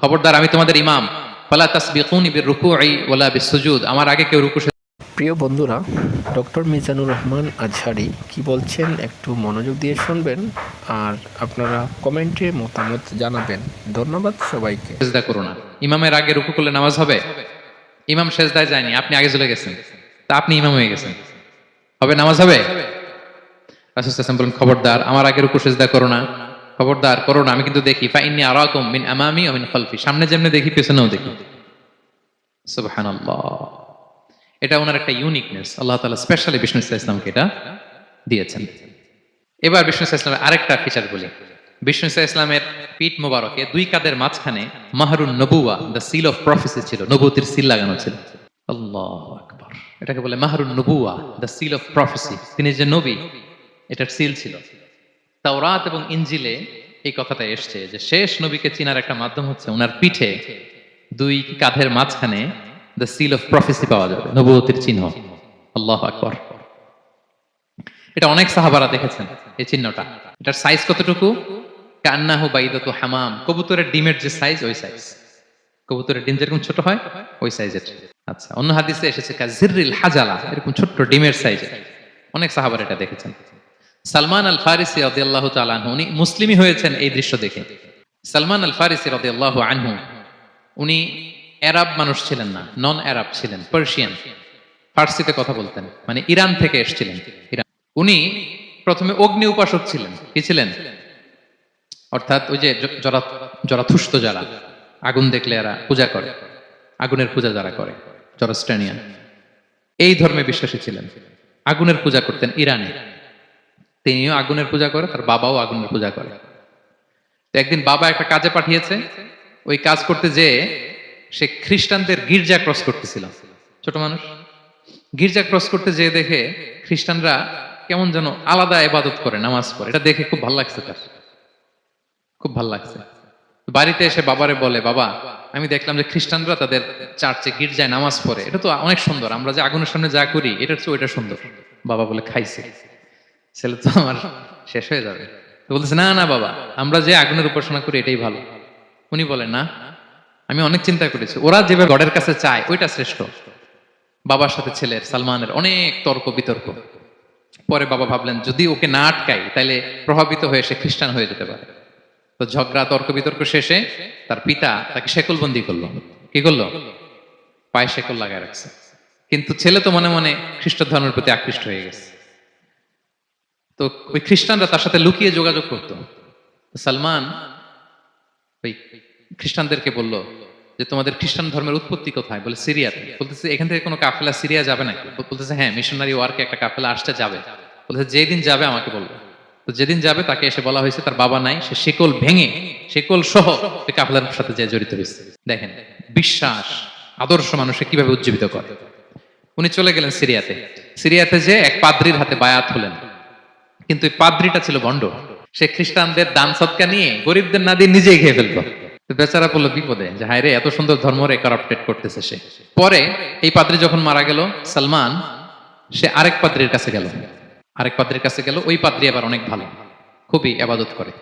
খবরদার, আমি তোমাদের ইমাম। ফালা তাসবিকুনি বিররুকুই ওয়ালা বিসসুজুদ। আমার আগে কেউ রুকু। প্রিয় বন্ধুরা, ডক্টর মিজানুর রহমান আজহারি কি বলছেন একটু মনোযোগ দিয়ে শুনবেন, আর আপনারা কমেন্টে মতামত জানাবেন। ধন্যবাদ সবাইকে। সেজদা করো না। ইমামের আগে রুকু করলে নামাজ হবে? ইমাম সেজদায় যায়নি, আপনি আগে চলে গেছেন, তা আপনি ইমাম হয়ে গেছেন, হবে? নামাজ হবে? রাসূল সাল্লাল্লাহু আলাইহি ওয়াসাল্লাম বলেন, খবরদার আমার আগে রুকু সেজদা করো না, খবরদার করো না। আমি কিন্তু দেখি, ফা ইন্নী আরাকুম মিন আমামি ওয়া মিন খালফি। সামনে যেমনি দেখি পেছনেও দেখি। সুবহানাল্লাহ। এটা ওনার একটা ইউনিকনেস। আল্লাহ তাআলা স্পেশালি বিষ্ণু ইসলামকে এটা দিয়েছেন। এবার বিষ্ণু ইসলামের আরেকটা ফিচার বলি। বিষ্ণু ইসলামের পিঠ মোবারকে দুই কাঁধের মাঝখানে মাহরুন নবুয়া, দ্য সিল অফ প্রফেসি ছিল, নবুয়তির সিল লাগানো ছিল। আল্লাহু আকবার। এটাকে বলে মাহরুন নবুয়া, দ্য সিল অফ প্রফেসি। তিনি যে নবী, এটার সিল ছিল। তাওরাত এবং ইনজিলে এই কথাটা এসছে যে শেষ নবীকে চিনার একটা মাধ্যম হচ্ছে ওনার পিঠে দুই কাঁধের মাঝখানে দ্য সিল অফ প্রফেসি পাওয়া যাবে, নবুয়তির চিহ্ন। আল্লাহু আকবার। এটা অনেক সাহাবারা দেখেছেন এই চিহ্নটা। এটার সাইজ কতটুকু? কান্নাহু বাইদাতু হামাম। কবুতরের ডিমের যে সাইজ, ওই সাইজ। কবুতরের ডিম যেরকম ছোট হয়, ওই সাইজের। আচ্ছা, অন্য হাদিসে এসেছে কাজিররিল হাজালা, এরকম ছোট্ট ডিমের সাইজের। অনেক সাহাবারা এটা দেখেছেন। সালমান আল ফারিসি রাদিয়াল্লাহু তাআলা আনহু, উনি মুসলিমই হয়েছেন এই দৃশ্য দেখে। সালমান আল ফারিসি রাদিয়াল্লাহু আনহু, উনি আরব মানুষ ছিলেন না, নন আরব ছিলেন, পার্সিয়ান। ফার্সিতে কথা বলতেন, মানে ইরান থেকে এসেছিলেন। উনি প্রথমে অগ্নি উপাসক ছিলেন। কি ছিলেন? অর্থাৎ ওই যে জরাথুষ্ট যারা আগুন দেখলে এরা পূজা করে, আগুনের পূজা যারা করে, জরস্ট্রানিয়ান, এই ধর্মে বিশ্বাসী ছিলেন। আগুনের পূজা করতেন ইরানে। তিনিও আগুনের পূজা করে, তার বাবাও আগুনের পূজা করে। তো একদিন বাবা একটা কাজে পাঠিয়েছে, ওই কাজ করতে যেয়ে সে খ্রিস্টানদের গির্জা ক্রস করতেছিল। ছোট মানুষ গির্জা ক্রস করতে যেয়ে দেখে খ্রিস্টানরা কেমন যেন আলাদা ইবাদত করে, নামাজ পড়ে। এটা দেখে খুব ভালো লাগছে তার, খুব ভালো লাগছে। বাড়িতে এসে বাবারে বলে, বাবা আমি দেখলাম যে খ্রিস্টানরা তাদের চার্চে গির্জায় নামাজ পড়ে, এটা তো অনেক সুন্দর, আমরা যে আগুনের সামনে যা করি এটার চেয়ে ওইটা সুন্দর। বাবা বলে, খাইছে, ছেলে তো আমার শেষ হয়ে যাবে। তো বলতেছে, না না বাবা, আমরা যে আগুনের উপাসনা করি এটাই ভালো। উনি বলে, না, আমি অনেক চিন্তা করেছি, ওরা যেভাবে গডের কাছে চায় ওইটা শ্রেষ্ঠ। বাবার সাথে ছেলের, সালমানের অনেক তর্ক বিতর্ক। পরে বাবা ভাবলেন, যদি ওকে না আটকাই তাহলে প্রভাবিত হয়ে সে খ্রিস্টান হয়ে যেতে পারে। তো ঝগড়া তর্ক বিতর্ক শেষে তার পিতা তাকে শেকলবন্দি করলো। কি করলো? পায়ে শেকল লাগায় রাখছে। কিন্তু ছেলে তো মনে মনে খ্রিস্ট ধর্মের প্রতি আকৃষ্ট হয়ে গেছে। তো ওই খ্রিস্টানরা তার সাথে লুকিয়ে যোগাযোগ করতো। সালমান ওই খ্রিস্টানদেরকে বলল যে, তোমাদের খ্রিস্টান ধর্মের উৎপত্তি কোথায়? বলে, সিরিয়াতে। বলতেছে, এখান থেকে কোনো কাফেলা সিরিয়া যাবে নাকি? বলতেছে, হ্যাঁ, মিশনারি ওয়ার্কে একটা কাফেলা আসতে যাবে। বলতেছে, যেদিন যাবে আমাকে বলবো। তো যেদিন যাবে তাকে এসে বলা হয়েছে তার বাবা নাই, সে শিকল ভেঙে, শিকল সহ কাফেলার সাথে যে জড়িত হয়েছে। দেখেন বিশ্বাস, আদর্শ মানুষকে কিভাবে উজ্জীবিত করে। উনি চলে গেলেন সিরিয়াতে। সিরিয়াতে যে এক পাদ্রির হাতে বায়াত হলেন, কিন্তু এই পাদ্রিটা ছিল ভণ্ড। সে খ্রিস্টানদের দান সদকা নিয়ে গরিবদের না দিয়ে নিজেই খেয়ে ফেলতো। বেচারা পড়লো বিপদে, যে হায় রে, এত সুন্দর ধর্ম রে কারাপ্টেড করতেছে সে। পরে এই পাদ্রী যখন মারা গেল, সালমান সে আরেক পাদ্রীর কাছে গেল। আরেক পাদ্রীর কাছে গেল, ওই পাদ্রী আবার অনেক ভালো, খুবই ইবাদত করে।